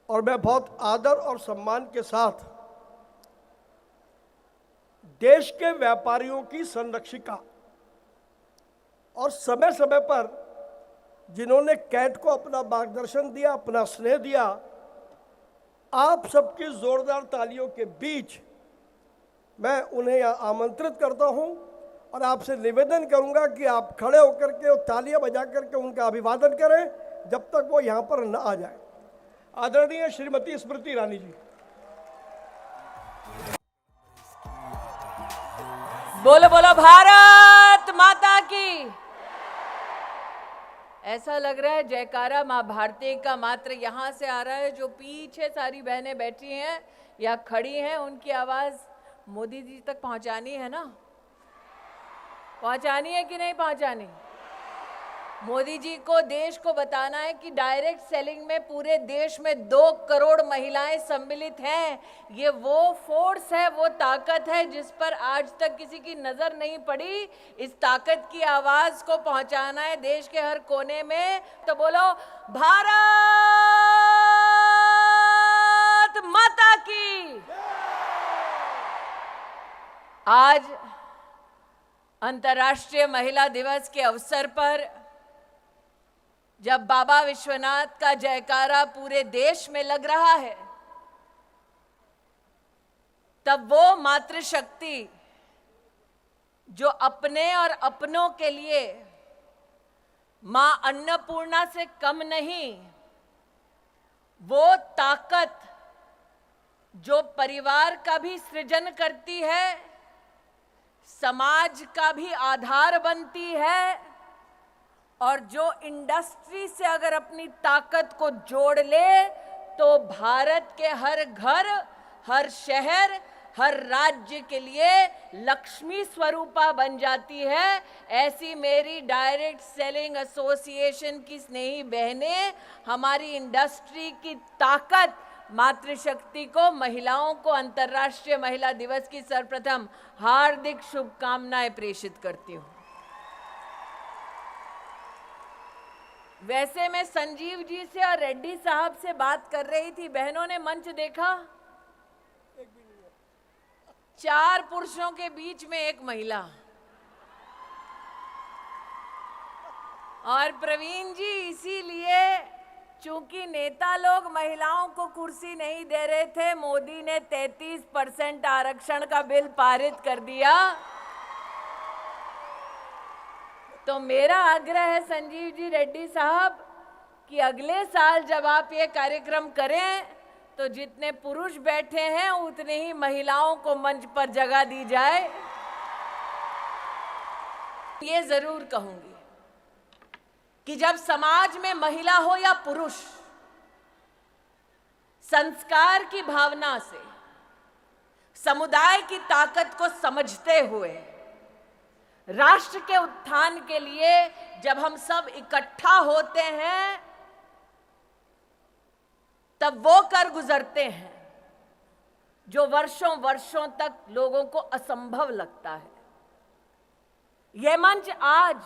और मैं बहुत आदर और सम्मान के साथ देश के व्यापारियों की संरक्षिका और समय समय पर जिन्होंने कैट को अपना मार्गदर्शन दिया, अपना स्नेह दिया, आप सबकी जोरदार तालियों के बीच मैं उन्हें यहाँ आमंत्रित करता हूँ और आपसे निवेदन करूँगा कि आप खड़े होकर के और तालियां बजा करके उनका अभिवादन करें जब तक वो यहाँ पर न आ जाए। आदरणीय श्रीमती स्मृति ईरानी जी। बोलो बोलो भारत माता की। ऐसा लग रहा है जयकारा माँ भारती का मात्र यहाँ से आ रहा है। जो पीछे सारी बहनें बैठी हैं या खड़ी हैं, उनकी आवाज मोदी जी तक पहुंचानी है ना? पहुंचानी है कि नहीं पहुंचानी? मोदी जी को देश को बताना है कि डायरेक्ट सेलिंग में पूरे देश में 2 करोड़ महिलाएं सम्मिलित हैं। ये वो फोर्स है, वो ताकत है जिस पर आज तक किसी की नजर नहीं पड़ी। इस ताकत की आवाज को पहुंचाना है देश के हर कोने में। तो बोलो भारत माता की। आज अंतर्राष्ट्रीय महिला दिवस के अवसर पर जब बाबा विश्वनाथ का जयकारा पूरे देश में लग रहा है, तब वो मातृशक्ति जो अपने और अपनों के लिए मां अन्नपूर्णा से कम नहीं, वो ताकत जो परिवार का भी सृजन करती है, समाज का भी आधार बनती है, और जो इंडस्ट्री से अगर अपनी ताकत को जोड़ ले तो भारत के हर घर, हर शहर, हर राज्य के लिए लक्ष्मी स्वरूपा बन जाती है। ऐसी मेरी डायरेक्ट सेलिंग एसोसिएशन की स्नेही बहनें हमारी इंडस्ट्री की ताकत मातृशक्ति को, महिलाओं को अंतर्राष्ट्रीय महिला दिवस की सर्वप्रथम हार्दिक शुभकामनाएं प्रेषित करती हूं। वैसे मैं संजीव जी से और रेड्डी साहब से बात कर रही थी। बहनों ने मंच देखा? 4 पुरुषों के बीच में 1 महिला। और प्रवीण जी, इसीलिए चूंकि नेता लोग महिलाओं को कुर्सी नहीं दे रहे थे, मोदी ने 33% आरक्षण का बिल पारित कर दिया। तो मेरा आग्रह है संजीव जी, रेड्डी साहब, कि अगले साल जब आप ये कार्यक्रम करें तो जितने पुरुष बैठे हैं उतने ही महिलाओं को मंच पर जगह दी जाए। ये जरूर कहूंगी कि जब समाज में महिला हो या पुरुष, संस्कार की भावना से समुदाय की ताकत को समझते हुए राष्ट्र के उत्थान के लिए जब हम सब इकट्ठा होते हैं, तब वो कर गुजरते हैं जो वर्षों वर्षों तक लोगों को असंभव लगता है। यह मंच आज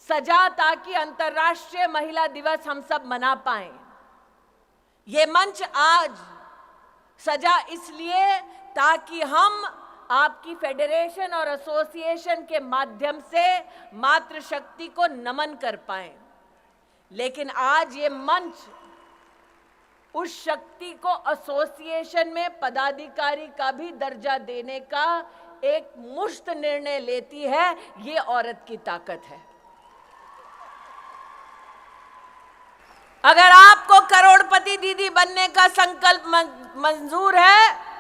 सजा ताकि अंतर्राष्ट्रीय महिला दिवस हम सब मना पाएं। ये मंच आज सजा इसलिए ताकि हम आपकी फेडरेशन और एसोसिएशन के माध्यम से मातृशक्ति को नमन कर पाएं। लेकिन आज ये मंच उस शक्ति को एसोसिएशन में पदाधिकारी का भी दर्जा देने का एक मुश्त निर्णय लेती है। ये औरत की ताकत है। अगर आपको करोड़पति दीदी बनने का संकल्प मंजूर है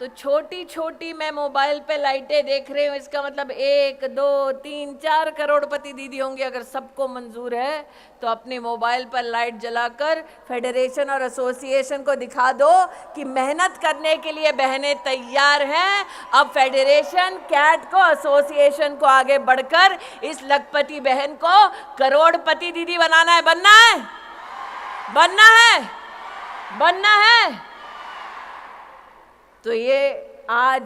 तो छोटी छोटी मैं मोबाइल पे लाइटें देख रही हूँ, इसका मतलब 1, 2, 3, 4 करोड़पति दीदी होंगे। अगर सबको मंजूर है तो अपने मोबाइल पर लाइट जलाकर फेडरेशन और एसोसिएशन को दिखा दो कि मेहनत करने के लिए बहनें तैयार हैं। अब फेडरेशन, कैट को, एसोसिएशन को आगे बढ़कर इस लखपति बहन को करोड़पति दीदी बनाना है। बनना है, बनना है, बनना है। तो ये आज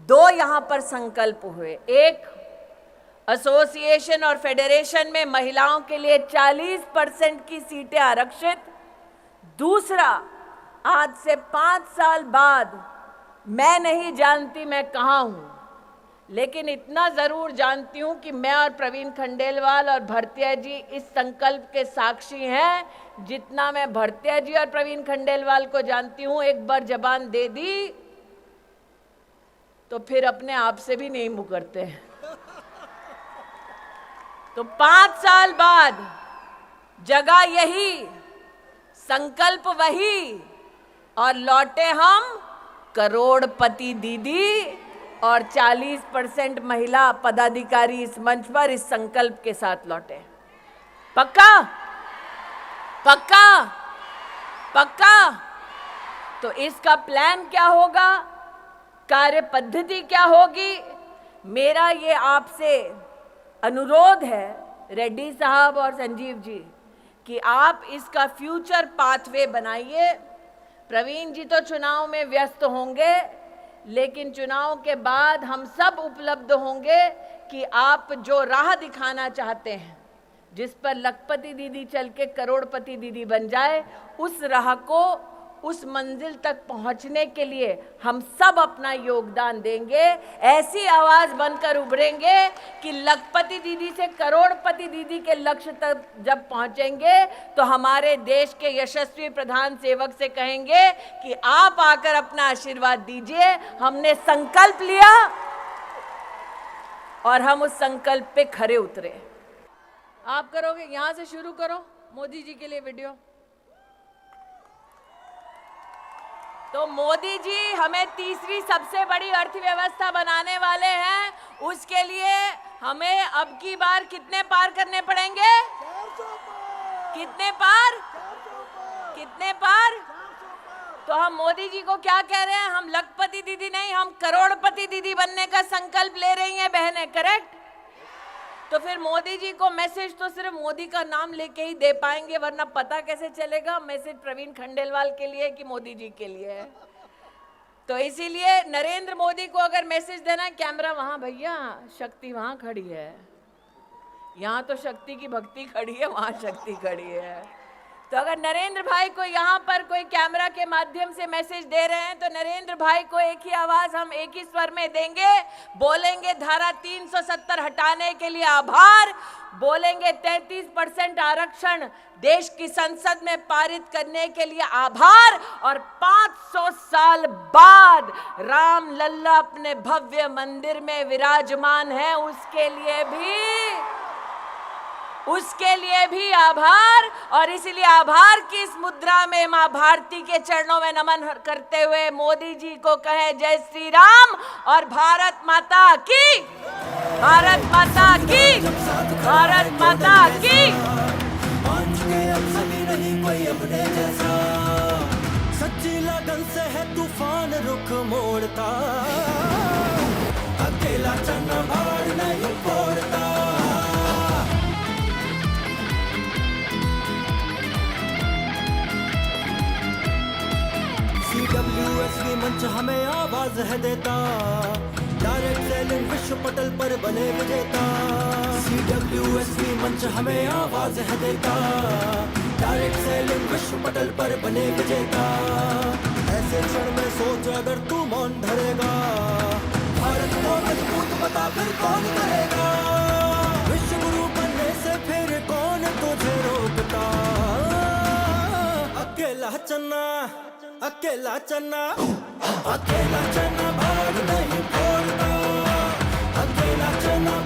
2 यहां पर संकल्प हुए। एक, एसोसिएशन और फेडरेशन में महिलाओं के लिए 40% की सीटें आरक्षित, दूसरा, आज से 5 साल बाद मैं नहीं जानती मैं कहाँ हूं, लेकिन इतना जरूर जानती हूं कि मैं और प्रवीण खंडेलवाल और भरतिया जी इस संकल्प के साक्षी हैं। जितना मैं भरतिया जी और प्रवीण खंडेलवाल को जानती हूं, एक बार जबान दे दी तो फिर अपने आप से भी नहीं मुकरते हैं। तो 5 साल बाद जगह यही, संकल्प वही, और लौटे हम करोड़पति दीदी और 40% महिला पदाधिकारी इस मंच पर इस संकल्प के साथ लौटे। पक्का? पक्का? पक्का? तो इसका प्लान क्या होगा, कार्य पद्धति क्या होगी? मेरा ये आपसे अनुरोध है रेड्डी साहब और संजीव जी कि आप इसका फ्यूचर पाथवे बनाइए। प्रवीण जी तो चुनाव में व्यस्त होंगे, लेकिन चुनाव के बाद हम सब उपलब्ध होंगे कि आप जो राह दिखाना चाहते हैं, जिस पर लखपति दीदी चल के करोड़पति दीदी बन जाए, उस राह को, उस मंजिल तक पहुंचने के लिए हम सब अपना योगदान देंगे। ऐसी आवाज बनकर उभरेंगे कि लखपति दीदी से करोड़पति दीदी के लक्ष्य तक जब पहुंचेंगे तो हमारे देश के यशस्वी प्रधान सेवक से कहेंगे कि आप आकर अपना आशीर्वाद दीजिए। हमने संकल्प लिया और हम उस संकल्प पे खरे उतरे। आप करोगे? यहां से शुरू करो मोदी जी के लिए वीडियो। तो मोदी जी हमें तीसरी सबसे बड़ी अर्थव्यवस्था बनाने वाले हैं। उसके लिए हमें अब की बार कितने पार करने पड़ेंगे? 400 पार। कितने पार? 400 पार। कितने पार? 400 पार। तो हम मोदी जी को क्या कह रहे हैं? हम लखपति दीदी नहीं, हम करोड़पति दीदी बनने का संकल्प ले रही हैं बहनें। करेक्ट? तो फिर मोदी जी को मैसेज तो सिर्फ मोदी का नाम लेके ही दे पाएंगे, वरना पता कैसे चलेगा मैसेज प्रवीण खंडेलवाल के लिए कि मोदी जी के लिए है। तो इसीलिए नरेंद्र मोदी को अगर मैसेज देना है, कैमरा वहां भैया, शक्ति वहां खड़ी है, यहाँ तो शक्ति की भक्ति खड़ी है, वहां शक्ति खड़ी है। तो अगर नरेंद्र भाई को यहाँ पर कोई कैमरा के माध्यम से मैसेज दे रहे हैं, तो नरेंद्र भाई को एक ही आवाज हम एक ही स्वर में देंगे, बोलेंगे धारा 370 हटाने के लिए आभार, बोलेंगे 33% आरक्षण देश की संसद में पारित करने के लिए आभार, और 500 साल बाद राम लल्ला अपने भव्य मंदिर में विराजमान है, उसके लिए भी आभार। और इसलिए आभार की इस मुद्रा में मां भारती के चरणों में नमन करते हुए मोदी जी को कहें जय श्री राम और भारत माता की, भारत माता की, भारत माता की। सच्ची लगन से है तूफान रुख मोड़ता, अकेला चन्ना भाड़ नहीं फोड़ता। CWSV मंच हमें आवाज है देता, डायरेक्ट सेलिंग विश्व पटल पर बने विजेता। CWSV मंच हमें आवाज है देता, डायरेक्ट सेलिंग विश्व पटल पर बने विजेता। ऐसे क्षण में सोच अगर तू मौन धरेगा, भारत को मजबूत बता फिर कौन करेगा। विश्व गुरु बनने से फिर कौन तुझे रोकता। अकेला चन्ना, अकेला चन्ना, अकेला चन्ना भाग नहीं फोड़ता, अकेला चन्ना